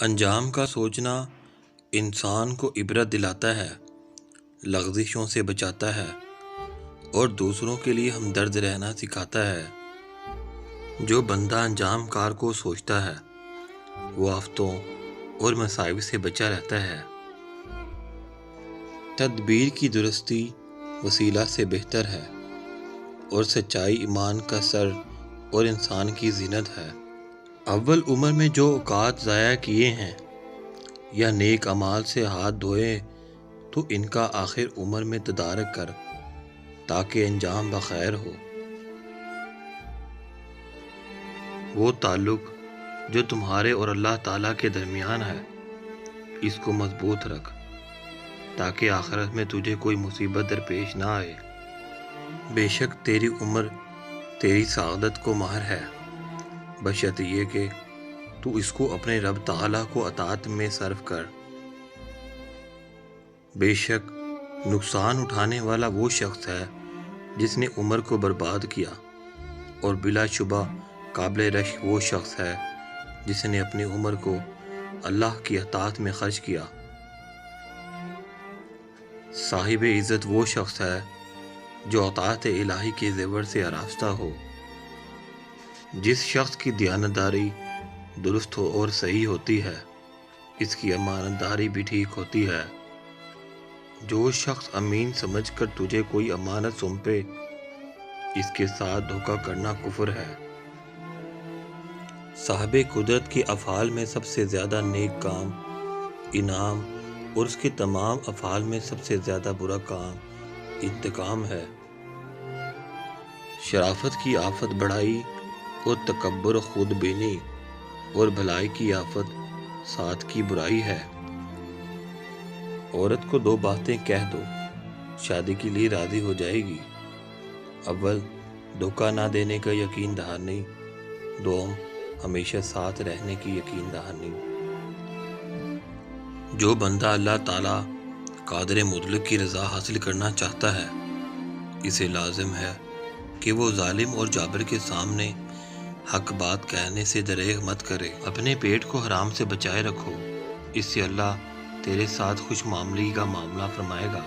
انجام کا سوچنا انسان کو عبرت دلاتا ہے، لغزشوں سے بچاتا ہے اور دوسروں کے لیے ہمدرد رہنا سکھاتا ہے۔ جو بندہ انجام کار کو سوچتا ہے وہ آفتوں اور مصائب سے بچا رہتا ہے۔ تدبیر کی درستی وسیلہ سے بہتر ہے اور سچائی ایمان کا سر اور انسان کی زینت ہے۔ اول عمر میں جو اوقات ضائع کیے ہیں یا نیک اعمال سے ہاتھ دھوئے تو ان کا آخر عمر میں تدارک کر تاکہ انجام بخیر ہو۔ وہ تعلق جو تمہارے اور اللہ تعالیٰ کے درمیان ہے اس کو مضبوط رکھ تاکہ آخرت میں تجھے کوئی مصیبت درپیش نہ آئے۔ بے شک تیری عمر تیری سعادت کو مہر ہے، بشرط یہ کہ تو اس کو اپنے رب تعالیٰ کو اطاعت میں صرف کر۔ بے شک نقصان اٹھانے والا وہ شخص ہے جس نے عمر کو برباد کیا، اور بلا شبہ قابل رشک وہ شخص ہے جس نے اپنی عمر کو اللہ کی اطاعت میں خرچ کیا۔ صاحب عزت وہ شخص ہے جو اطاعت الہی کے زیور سے آراستہ ہو۔ جس شخص کی دیانتداری درست ہو اور صحیح ہوتی ہے اس کی امانت داری بھی ٹھیک ہوتی ہے۔ جو شخص امین سمجھ کر تجھے کوئی امانت سونپے اس کے ساتھ دھوکہ کرنا کفر ہے۔ صاحب قدرت کے افعال میں سب سے زیادہ نیک کام انعام اور اس کے تمام افعال میں سب سے زیادہ برا کام انتقام ہے۔ شرافت کی آفت بڑائی اور تکبر خود بینی اور بھلائی کی آفت ساتھ کی برائی ہے۔ عورت کو دو باتیں کہہ دو، شادی کے لیے راضی ہو جائے گی۔ اول دھوکہ نہ دینے کا یقین دہانی، دوم ہمیشہ ساتھ رہنے کی یقین دہانی۔ جو بندہ اللہ تعالیٰ قادر مطلق کی رضا حاصل کرنا چاہتا ہے اسے لازم ہے کہ وہ ظالم اور جابر کے سامنے حق بات کہنے سے دریغ مت کرے۔ اپنے پیٹ کو حرام سے بچائے رکھو، اس سے اللہ تیرے ساتھ خوش معاملگی کا معاملہ فرمائے گا۔